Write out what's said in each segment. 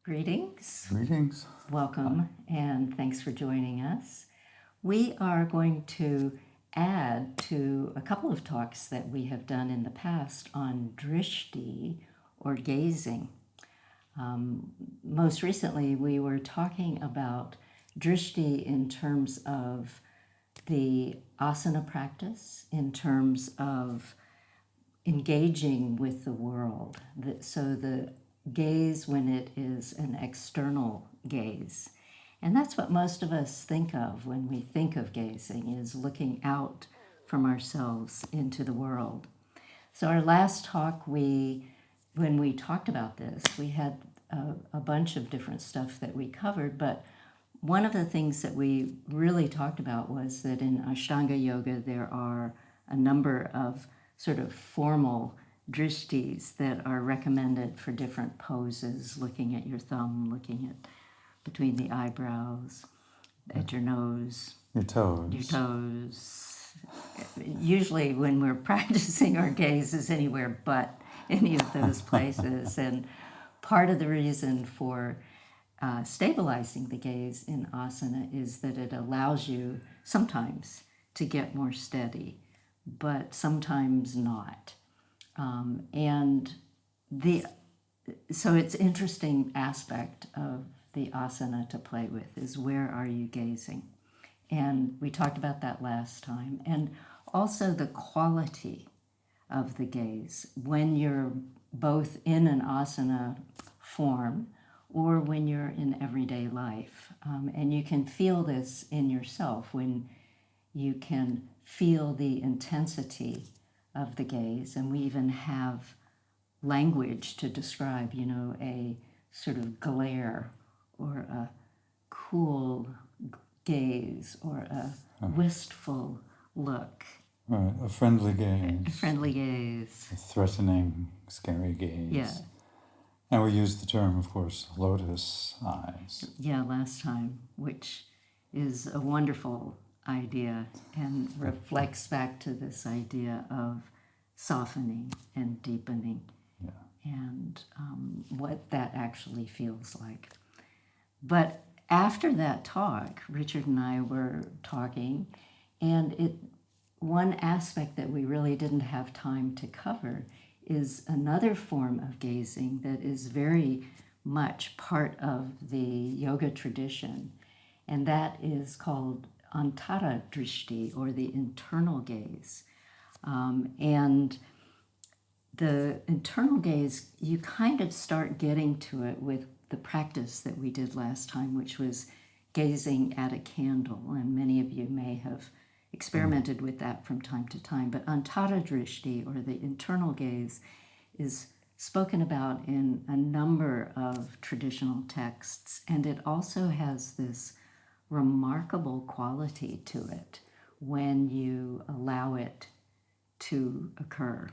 Greetings, Greetings. welcome, and thanks for joining us. We are going to add to a couple of talks that we have done in the past on Dristi, or gazing. Most recently, we were talking about Dristi in terms of the asana practice, in terms of engaging with the world. So the gaze when it is an external gaze. And that's what most of us think of when we think of gazing, is looking out from ourselves into the world. So our last talk, when we talked about this, we had a bunch of different stuff that we covered, but one of the things that we really talked about was that in Ashtanga Yoga there are a number of sort of formal dristis that are recommended for different poses, looking at your thumb, looking at between the eyebrows, at your nose, Your toes. your toes. Usually when we're practicing, our gaze is anywhere but any of those places. And part of the reason for stabilizing the gaze in asana is that it allows you sometimes to get more steady, but sometimes not. And so it's interesting aspect of the asana to play with is, where are you gazing? And we talked about that last time. And also the quality of the gaze when you're both in an asana form or when you're in everyday life. And you can feel this in yourself when you can feel the intensity of the gaze. And we even have language to describe, a sort of glare or a cool gaze or a wistful look. Right, a friendly gaze. A friendly gaze. A threatening, scary gaze. Yeah. And we used the term, of course, lotus eyes. Yeah, last time, which is a wonderful idea and reflects back to this idea of softening and deepening, and what that actually feels like. But after that talk, Richard and I were talking, and one aspect that we really didn't have time to cover is another form of gazing that is very much part of the yoga tradition, and that is called antara drishti, or the internal gaze. And the internal gaze, you kind of start getting to it with the practice that we did last time, which was gazing at a candle, and many of you may have experimented with that from time to time. But antara drishti, or the internal gaze, is spoken about in a number of traditional texts, and it also has this remarkable quality to it when you allow it to occur.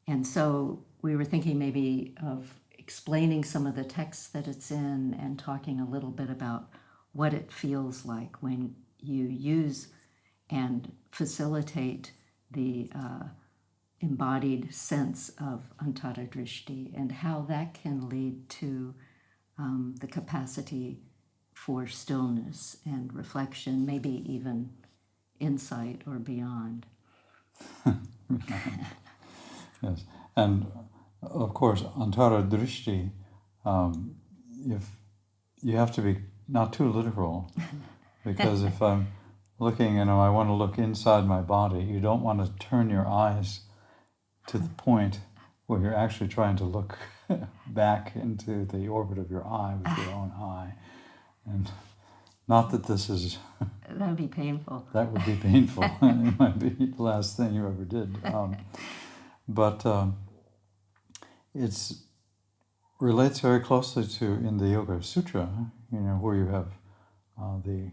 And so we were thinking maybe of explaining some of the texts that it's in and talking a little bit about what it feels like when you use and facilitate the embodied sense of antara drishti, and how that can lead to the capacity for stillness and reflection, maybe even insight or beyond. Yes. And, of course, antara drishti, if you have to be not too literal, because if I'm looking, I want to look inside my body, you don't want to turn your eyes to the point where you're actually trying to look back into the orbit of your eye with your own eye. And not that this is... That would be painful. That would be painful. It might be the last thing you ever did. But it relates very closely to, in the Yoga Sutra, where you have the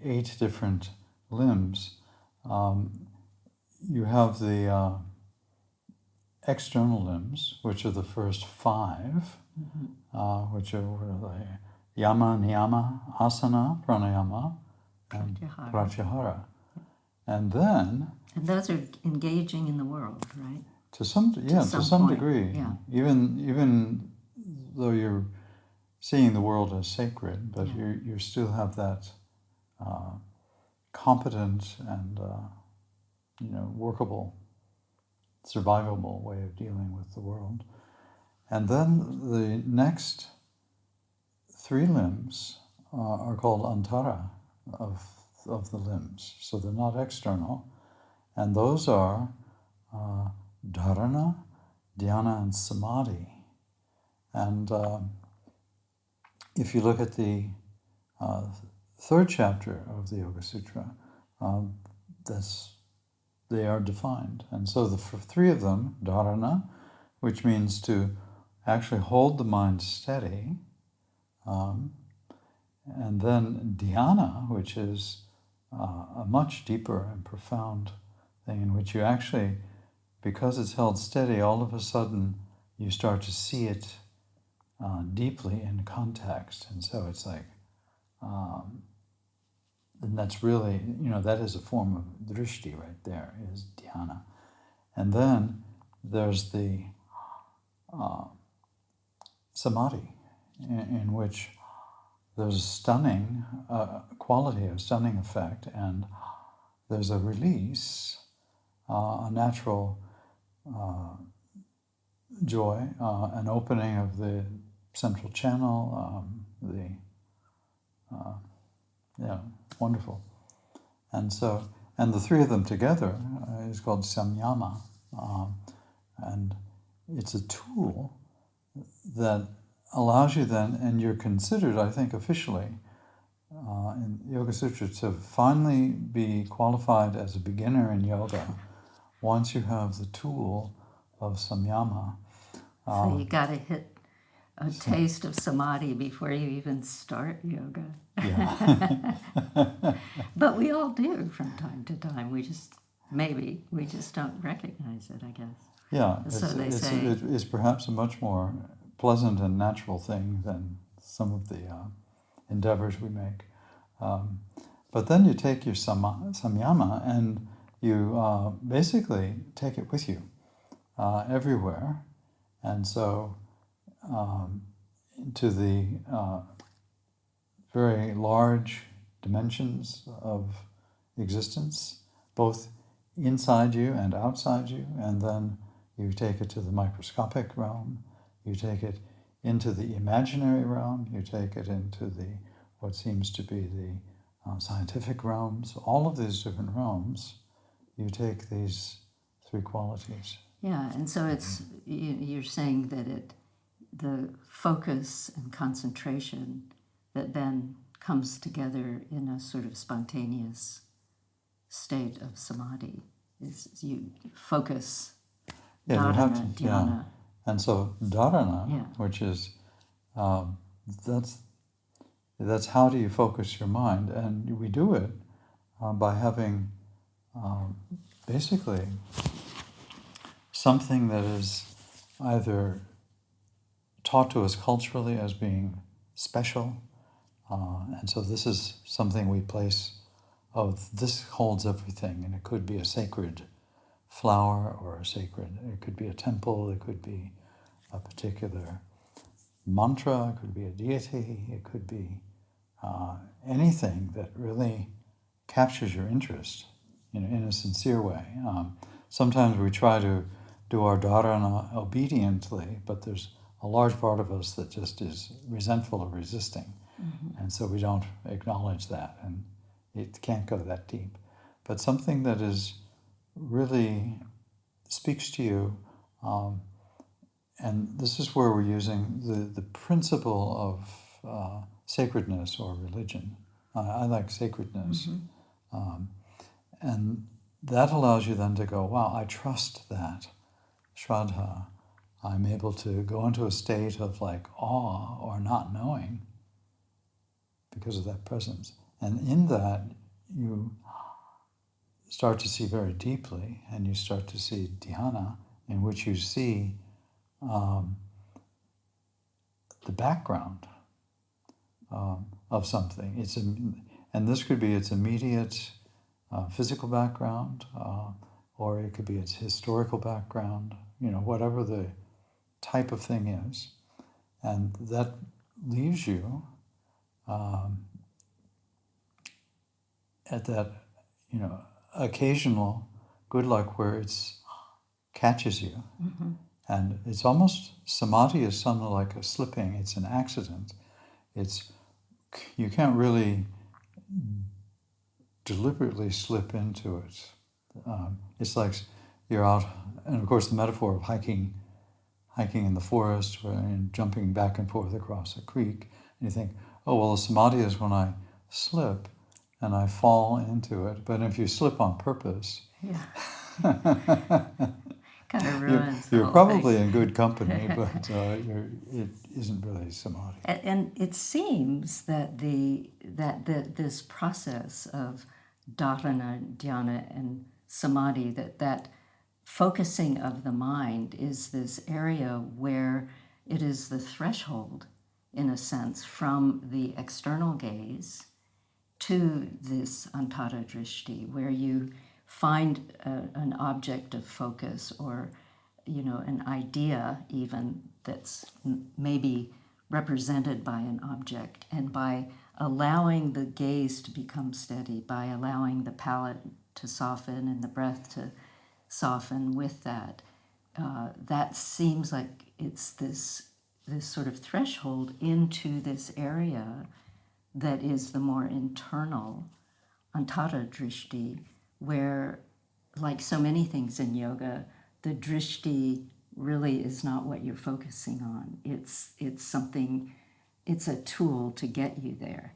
8 different limbs. You have the external limbs, which are the first 5, which are the yama, niyama, asana, pranayama, and pratyahara. And then... And those are engaging in the world, right? To some point, degree. yeah. Even though you're seeing the world as sacred, but you still have that competent and workable, survivable way of dealing with the world. And then the next three limbs are called antara of the limbs. So they're not external. And those are dharana, dhyana, and samadhi. And if you look at the third chapter of the Yoga Sutra, they are defined. And so the three of them, dharana, which means to actually hold the mind steady, and then dhyana, which is a much deeper and profound thing in which you actually, because it's held steady, all of a sudden you start to see it deeply in context. And so it's like, and that's really, that is a form of Dristi right there, is dhyana. And then there's the samadhi, in which there's a stunning quality, a stunning effect, and there's a release, a natural joy, an opening of the central channel, wonderful. And so, and the three of them together is called samyama, and it's a tool that allows you then, and you're considered, I think, officially in Yoga Sutra to finally be qualified as a beginner in yoga once you have the tool of samyama. So you got to hit a taste of samadhi before you even start yoga. Yeah. But we all do from time to time. We just don't recognize it, I guess. Yeah, So they say it's perhaps a much more pleasant and natural thing than some of the endeavors we make. But then you take your samyama and you basically take it with you everywhere. And so to the very large dimensions of existence, both inside you and outside you, and then you take it to the microscopic realm, you take it into the imaginary realm, you take it into the what seems to be the scientific realms, all of these different realms, you take these three qualities. Yeah, and so you're saying that the focus and concentration that then comes together in a sort of spontaneous state of samadhi is you focus. Yeah, you have to. Dhyana. Yeah. And so dharana, which is that's how do you focus your mind, and we do it by having basically something that is either taught to us culturally as being special, and so this is something we place of this holds everything, and it could be a sacred flower or it could be a temple, it could be a particular mantra, it could be a deity, it could be anything that really captures your interest in a sincere way. Sometimes we try to do our dharana obediently, but there's a large part of us that just is resentful or resisting. Mm-hmm. And so we don't acknowledge that, and it can't go that deep. But something that is really speaks to you, and this is where we're using the principle of sacredness or religion. I like sacredness. Mm-hmm. And that allows you then to go, wow, I trust that, shraddha. I'm able to go into a state of like awe or not knowing because of that presence. And in that, you start to see very deeply, and you start to see dhyana, in which you see the background of something. And this could be its immediate physical background, or it could be its historical background, whatever the type of thing is. And that leaves you at that, occasional good luck where it catches you. Mm-hmm. And it's almost, samadhi is something like a slipping. It's an accident. You can't really deliberately slip into it. It's like you're out, and of course the metaphor of hiking in the forest and jumping back and forth across a creek, and you think, oh, well, the samadhi is when I slip and I fall into it. But if you slip on purpose, Yeah. Kind of ruins the you're whole probably thing. in good company, but it isn't really samadhi. And it seems that this process of dharana, dhyana, and samadhi, that focusing of the mind is this area where it is the threshold, in a sense, from the external gaze to this antara drishti, where you find an object of focus, or an idea even that's maybe represented by an object, and by allowing the gaze to become steady, by allowing the palate to soften and the breath to soften with that, that seems like it's this sort of threshold into this area that is the more internal antara drishti, where, like so many things in yoga, the drishti really is not what you're focusing on. It's something, it's a tool to get you there.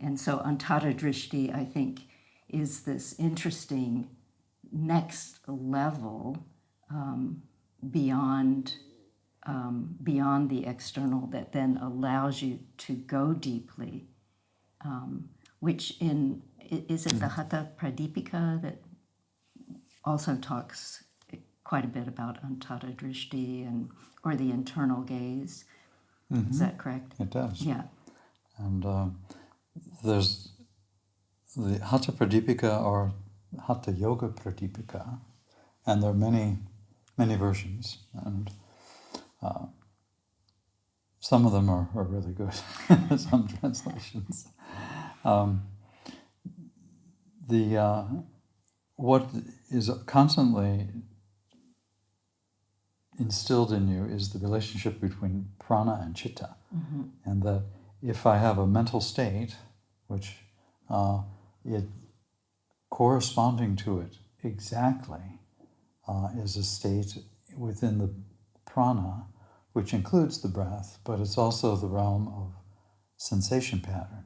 And so antara drishti, I think, is this interesting next level beyond the external, that then allows you to go deeply, which is it the Hatha Pradipika that also talks quite a bit about antara drishti, or the internal gaze. Mm-hmm. Is that correct? It does. Yeah. And there's the Hatha Pradipika or Hatha Yoga Pradipika, and there are many, many versions, and some of them are really good, some translations. What is constantly instilled in you is the relationship between prana and chitta, and that if I have a mental state, which it corresponding to it exactly is a state within the prana, which includes the breath, but it's also the realm of sensation pattern,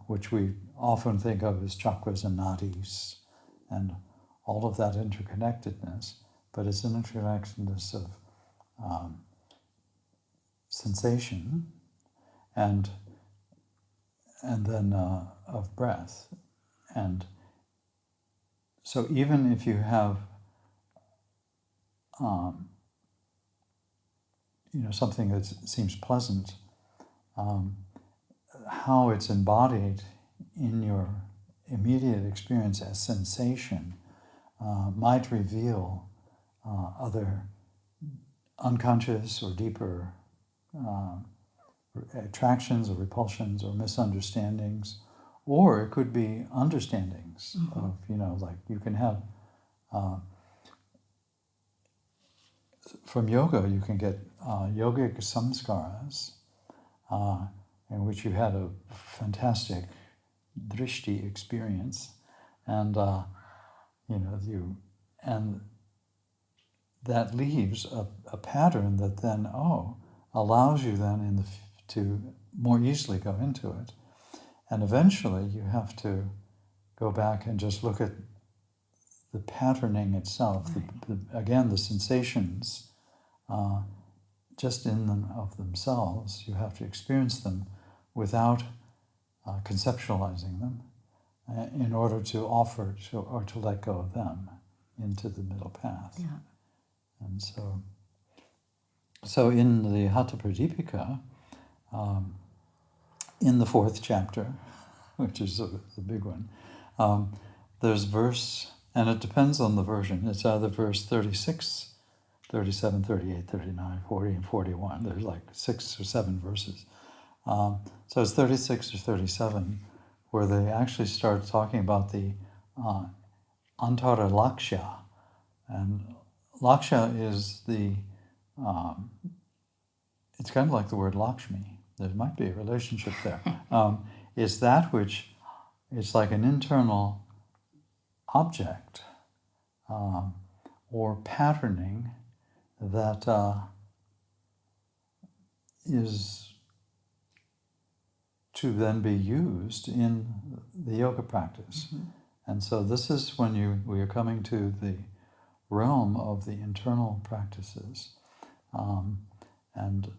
which we often think of as chakras and nadis and all of that interconnectedness, but it's an interconnectedness of sensation and then of breath. And so even if you have something that seems pleasant, how it's embodied in your immediate experience as sensation might reveal other unconscious or deeper attractions or repulsions or misunderstandings, or it could be understandings of, like you can have, from yoga you can get yogic samskaras, in which you had a fantastic drishti experience, and and that leaves a pattern that then allows you then to more easily go into it, and eventually you have to go back and just look at the patterning itself, right. Again, the sensations, just in them of themselves, you have to experience them without conceptualizing them, in order to offer or to let go of them into the middle path. Yeah. And so in the Hatha Pradipika, in the 4th chapter, which is the big one, there's verse, and it depends on the version, it's either verse 36, 37, 38, 39, 40, and 41. There's like 6 or 7 verses. So it's 36 or 37 where they actually start talking about the Antara Lakshya. And Lakshya is the, it's kind of like the word Lakshmi. There might be a relationship there. It's that which, it's like an internal object or patterning that is to then be used in the yoga practice. Mm-hmm. And so this is when we are coming to the realm of the internal practices. And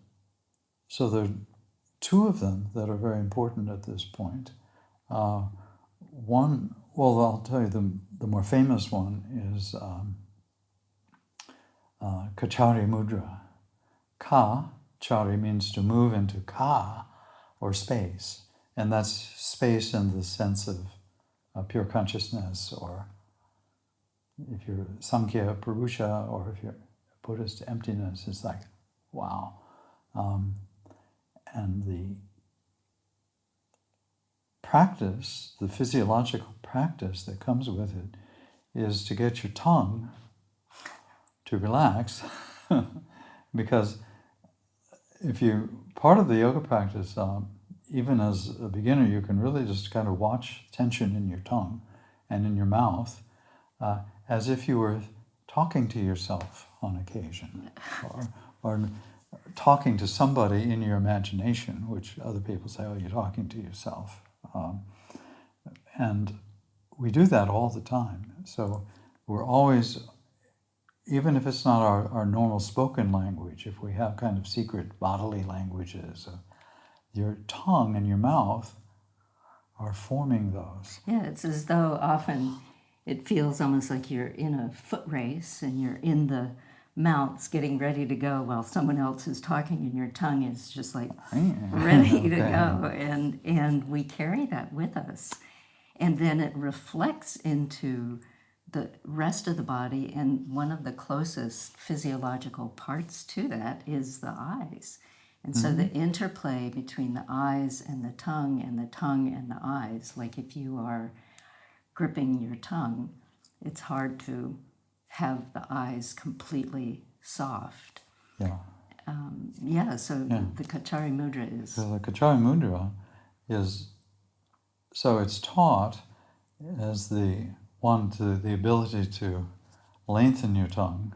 so there are 2 of them that are very important at this point. One, well, I'll tell you the more famous one is Kachari mudra. Chari means to move into ka, or space. And that's space in the sense of pure consciousness, or if you're Sankhya Purusha, or if you're Buddhist emptiness, it's like, wow. And the practice, the physiological practice that comes with it, is to get your tongue to relax. Because part of the yoga practice, even as a beginner, you can really just kind of watch tension in your tongue and in your mouth, as if you were talking to yourself on occasion, or talking to somebody in your imagination, which other people say, oh, you're talking to yourself. And we do that all the time. So we're always, even if it's not our normal spoken language, if we have kind of secret bodily languages, your tongue and your mouth are forming those. Yeah, it's as though often it feels almost like you're in a foot race and you're in the mounts getting ready to go while someone else is talking and your tongue is just like ready to go. And we carry that with us. And then it reflects into the rest of the body, and one of the closest physiological parts to that is the eyes. And so the interplay between the eyes and the tongue and the eyes, like if you are gripping your tongue, it's hard to have the eyes completely soft. Yeah. So the Kachari mudra is... So the Kachari mudra is, so it's taught as the ability to lengthen your tongue,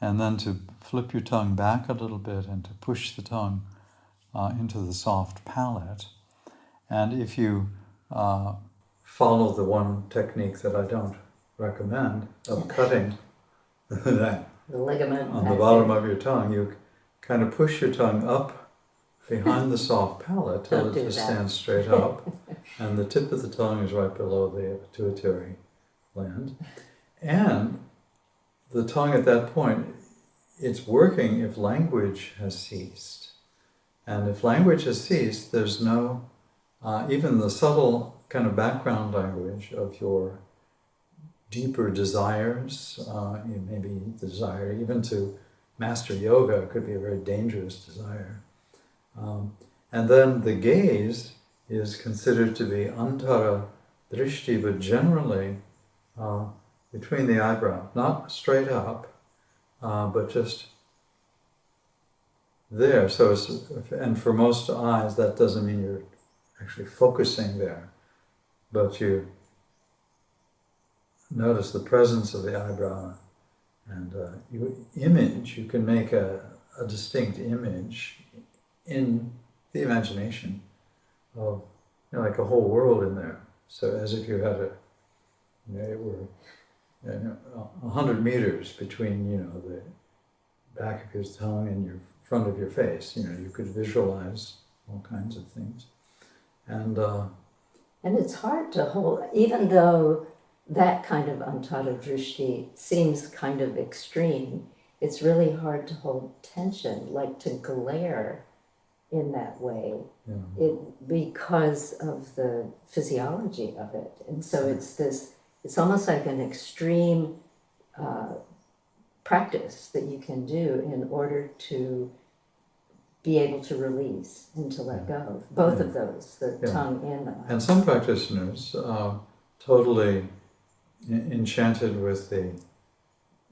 and then to flip your tongue back a little bit and to push the tongue into the soft palate. And if you follow the one technique that I don't recommend of cutting that the ligament on the bottom of your tongue, you kind of push your tongue up behind the soft palate till it just stands straight up, and the tip of the tongue is right below the pituitary gland. And the tongue at that point, it's working if language has ceased. And if language has ceased, there's no, even the subtle kind of background language of your deeper desires, maybe the desire even to master yoga could be a very dangerous desire. And then the gaze is considered to be antara dristi, but generally between the eyebrows, not straight up, but just there. So and for most eyes, that doesn't mean you're actually focusing there, but you notice the presence of the eyebrow, and you can make a distinct image in the imagination of, like a whole world in there. So as if you had it were 100 meters between, the back of your tongue and your front of your face. You could visualize all kinds of things. And it's hard to hold, even though that kind of antara drishti seems kind of extreme, it's really hard to hold tension, like to glare in that way, because of the physiology of it. And so it's almost like an extreme practice that you can do in order to be able to release and to let go. Both of those, the tongue and the mouth. And some practitioners are totally enchanted with the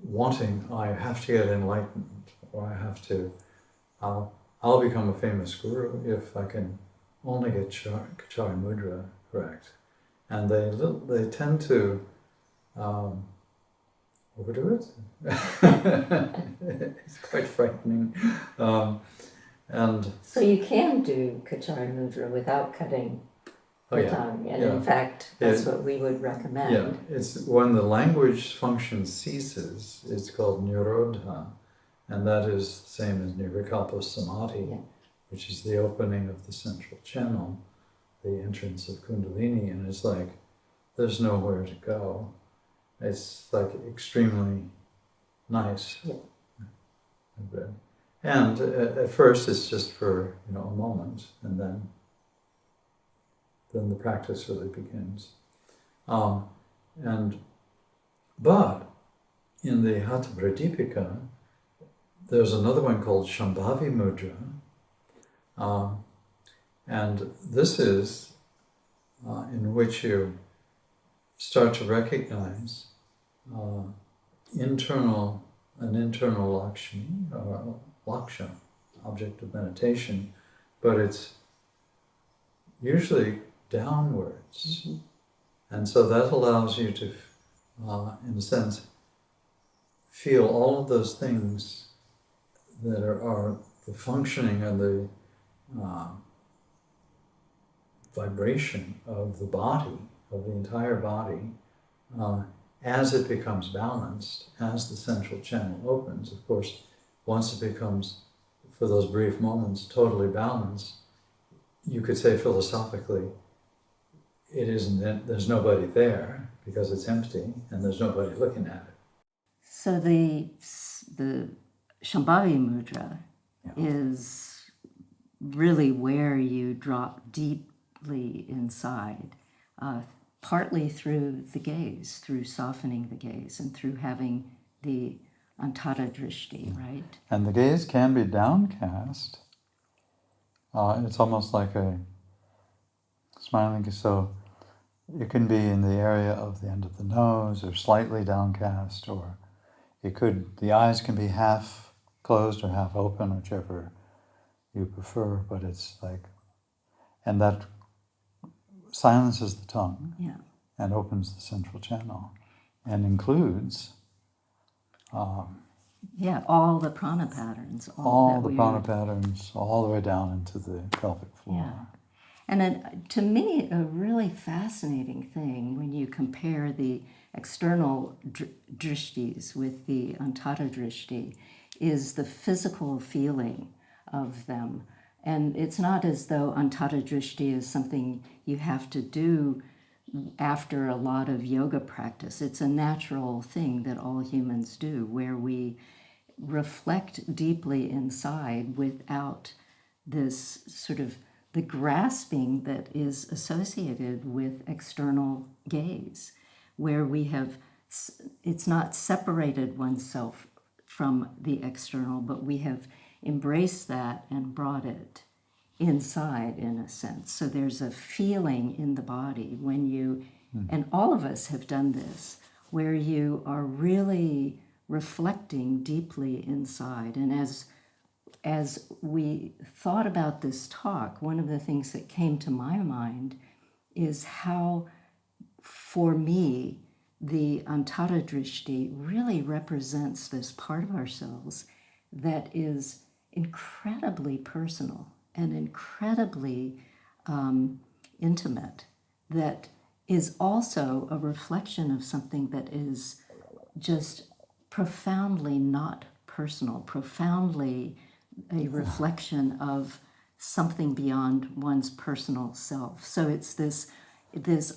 wanting, I have to get enlightened, or I have to, I'll become a famous guru if I can only get Kachari mudra correct. And they tend to overdo it. It's quite frightening. And so you can do Kachari mudra without cutting the tongue, and in fact, that's what we would recommend. Yeah, it's when the language function ceases, it's called nirodha, and that is the same as nirvikalpa samadhi, which is the opening of the central channel, the entrance of kundalini, and it's like there's nowhere to go. It's like extremely nice. And at first it's just for a moment, and then the practice really begins. But in the Hatha Pradipika, there's another one called Shambhavi mudra, and this is in which you start to recognize an internal Lakshmi, or Laksha, object of meditation, but it's usually downwards. And so that allows you to, in a sense, feel all of those things that are the functioning and the vibration of the body, of the entire body, as it becomes balanced, as the central channel opens. Of course, once it becomes, for those brief moments, totally balanced, you could say philosophically, it isn't, there's nobody there because it's empty and there's nobody looking at it. So the Shambhavi mudra is really where you drop deeply inside, partly through the gaze, through softening the gaze and through having the antara drishti, right? And the gaze can be downcast. It's almost like a smiling, so it can be in the area of the end of the nose or slightly downcast, or the eyes can be half closed or half open, whichever you prefer, but it's like, and that silences the tongue and opens the central channel and includes all the prana patterns. All the prana patterns, all the way down into the pelvic floor. Yeah. And to me, a really fascinating thing when you compare the external drishtis with the antara drishti is the physical feeling of them. And it's not as though antara drishti is something you have to do after a lot of yoga practice. It's a natural thing that all humans do, where we reflect deeply inside without this sort of the grasping that is associated with external gaze, where it's not separated oneself from the external, but we have embraced that and brought it inside, in a sense. So there's a feeling in the body when you, and all of us have done this, where you are really reflecting deeply inside. And as we thought about this talk, one of the things that came to my mind is how, for me, the antara drishti really represents this part of ourselves that is incredibly personal and incredibly intimate, that is also a reflection of something that is just profoundly not personal, profoundly a reflection of something beyond one's personal self. So it's this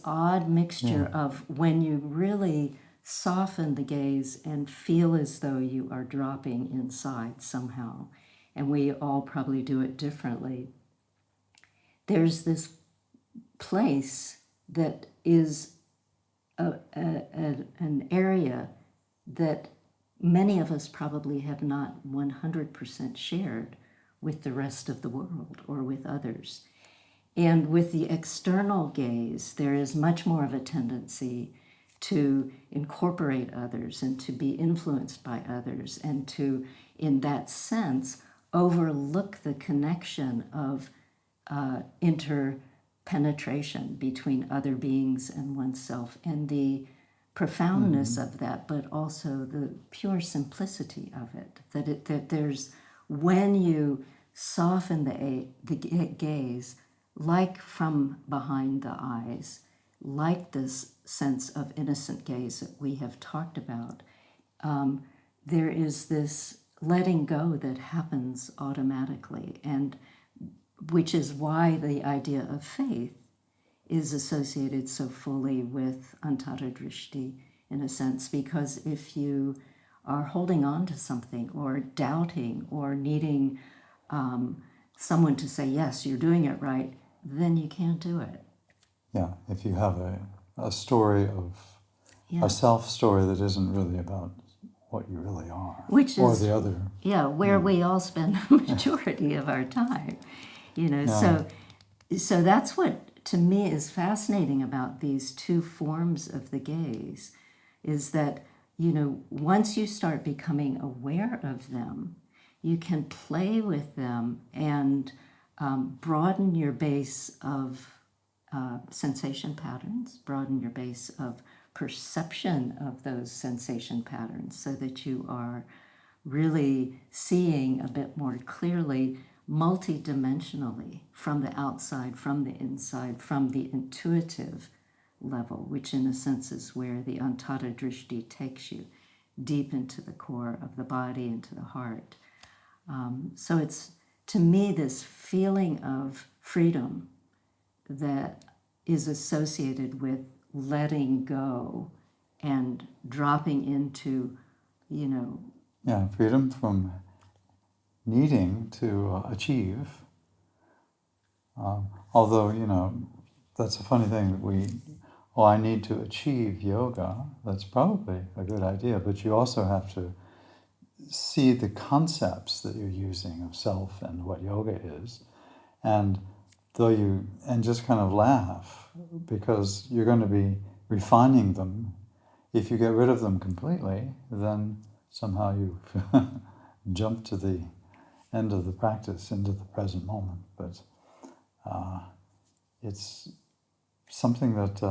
odd mixture of when you really soften the gaze and feel as though you are dropping inside somehow, and we all probably do it differently. There's this place that is an area that many of us probably have not 100% shared with the rest of the world or with others. And with the external gaze, there is much more of a tendency to incorporate others and to be influenced by others and to, in that sense, overlook the connection of interpenetration between other beings and oneself and the profoundness of that, but also the pure simplicity of it. That there's, when you soften the gaze, like from behind the eyes, like this sense of innocent gaze that we have talked about, there is this letting go that happens automatically, and which is why the idea of faith is associated so fully with Antara Dristi, in a sense, because if you are holding on to something or doubting or needing someone to say, yes, you're doing it right, then you can't do it. Yeah, if you have a story of, Yeah. a self story that isn't really about what you really are, Which or is, the other. yeah, where we all spend the majority of our time, you know. Yeah. So that's what, to me, is fascinating about these two forms of the gaze, is that, you know, once you start becoming aware of them, you can play with them and broaden your base of sensation patterns, broaden your base of perception of those sensation patterns so that you are really seeing a bit more clearly, multidimensionally, from the outside, from the inside, from the intuitive level, which in a sense is where the Antara Drishti takes you, deep into the core of the body, into the heart. So it's, to me, this feeling of freedom that is associated with letting go and dropping into, you know. Yeah, freedom from needing to achieve. Although, you know, that's a funny thing that I need to achieve yoga. That's probably a good idea, but you also have to see the concepts that you're using of self and what yoga is. And just kind of laugh, because you're going to be refining them. If you get rid of them completely, then somehow you jump to the end of the practice, into the present moment. But it's something that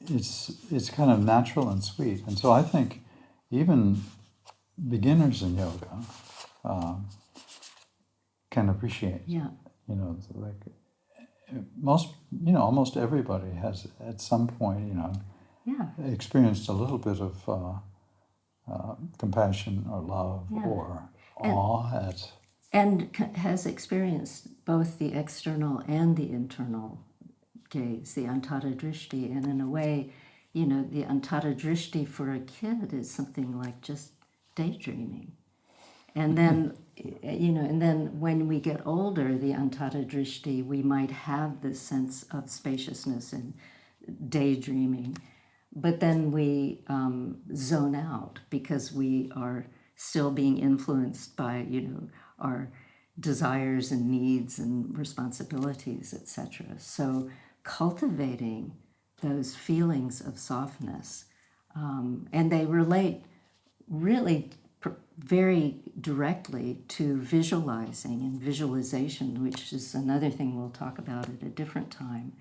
it's kind of natural and sweet. And so I think even beginners in yoga can appreciate. Yeah. You know, like almost everybody has at some point, you know, experienced a little bit of compassion or love or awe at. And has experienced both the external and the internal gaze, the Antara Drishti. And in a way, you know, the Antara Drishti for a kid is something like just daydreaming. And then, you know, and then when we get older, the Antara Drishti, we might have this sense of spaciousness and daydreaming. But then we zone out because we are still being influenced by, you know, our desires and needs and responsibilities, etc. So cultivating those feelings of softness, and they relate really very directly to visualizing and visualization, which is another thing we'll talk about at a different time.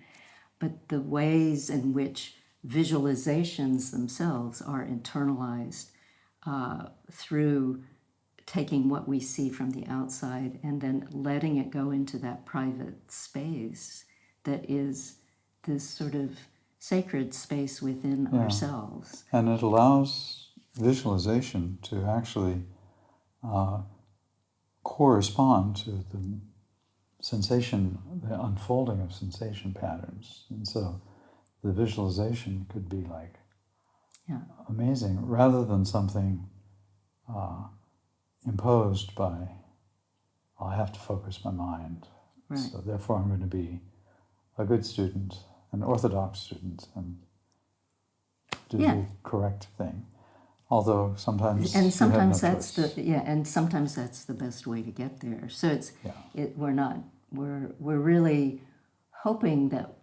But the ways in which visualizations themselves are internalized through taking what we see from the outside and then letting it go into that private space that is this sort of sacred space within ourselves. And it allows visualization to actually correspond to the sensation, the unfolding of sensation patterns. And so the visualization could be like amazing, rather than something imposed by, I have to focus my mind. Right. So therefore I'm going to be a good student, an orthodox student, and do the correct thing. Although sometimes And you sometimes have no that's choice. and sometimes that's the best way to get there. So Yeah. we're really hoping that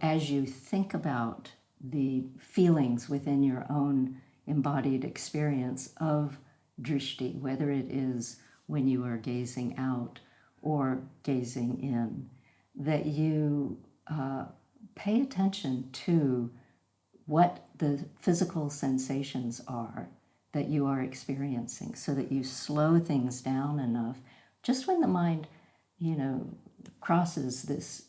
as you think about the feelings within your own embodied experience of drishti, whether it is when you are gazing out or gazing in, that you pay attention to what the physical sensations are that you are experiencing, so that you slow things down enough just when the mind, crosses this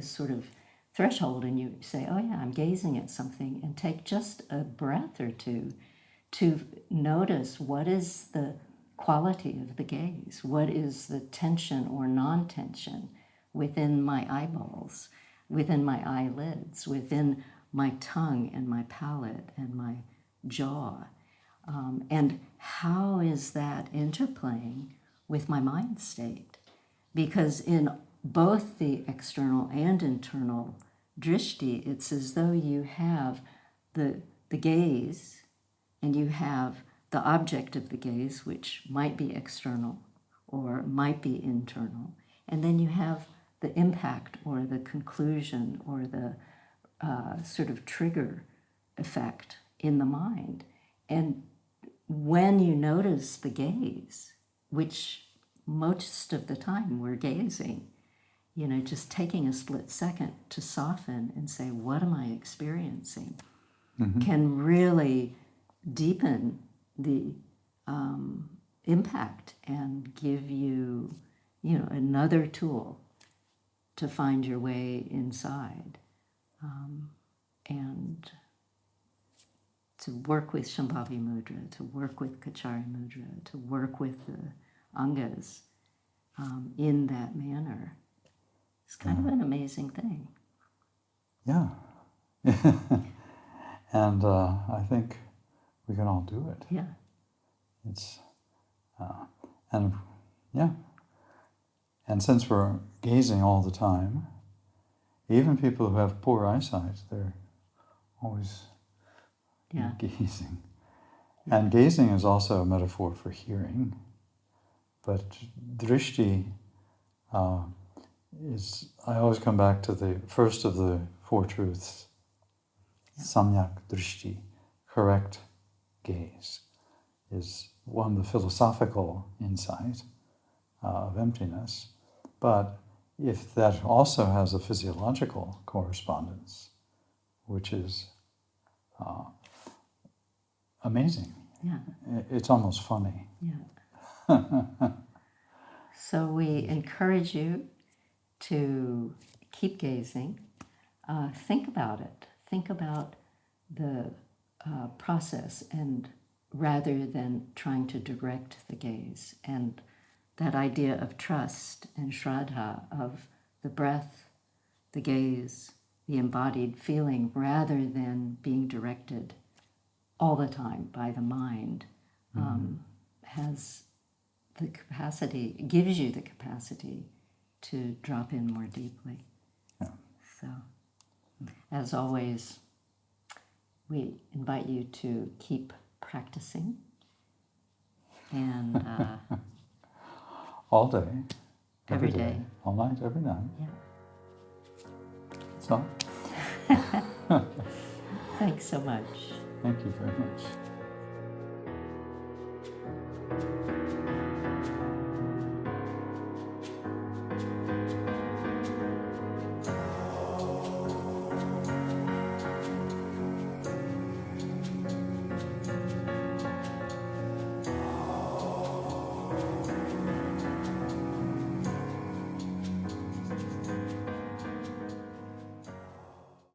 sort of threshold and you say, oh yeah, I'm gazing at something, and take just a breath or two to notice what is the quality of the gaze, what is the tension or non-tension within my eyeballs, within my eyelids, within my tongue and my palate and my jaw. And how is that interplaying with my mind state? Because in both the external and internal drishti, it's as though you have the gaze and you have the object of the gaze, which might be external or might be internal. And then you have the impact or the conclusion or the sort of trigger effect in the mind. And when you notice the gaze, which most of the time we're gazing, just taking a split second to soften and say, what am I experiencing? Can really deepen the impact and give you, another tool to find your way inside, and to work with Shambhavi mudra, to work with Kachari mudra, to work with the angas in that manner. It's kind of an amazing thing. Yeah. And I think we can all do it. Yeah. It's and yeah. And since we're gazing all the time, even people who have poor eyesight, they're always gazing. And gazing is also a metaphor for hearing. But drishti is, I always come back to the first of the four truths, samyak drishti, correct gaze, is one, the philosophical insight of emptiness. But if that also has a physiological correspondence, which is amazing. Yeah. It's almost funny. Yeah. So we encourage you to keep gazing. Think about it. Think about the process, and rather than trying to direct the gaze, and that idea of trust and shraddha, of the breath, the gaze, the embodied feeling, rather than being directed all the time by the mind, has the capacity, gives you the capacity to drop in more deeply. Yeah. So, as always, we invite you to keep practicing, and all day, every day. all night, every night. Yeah. So, Thanks so much. thank you very much.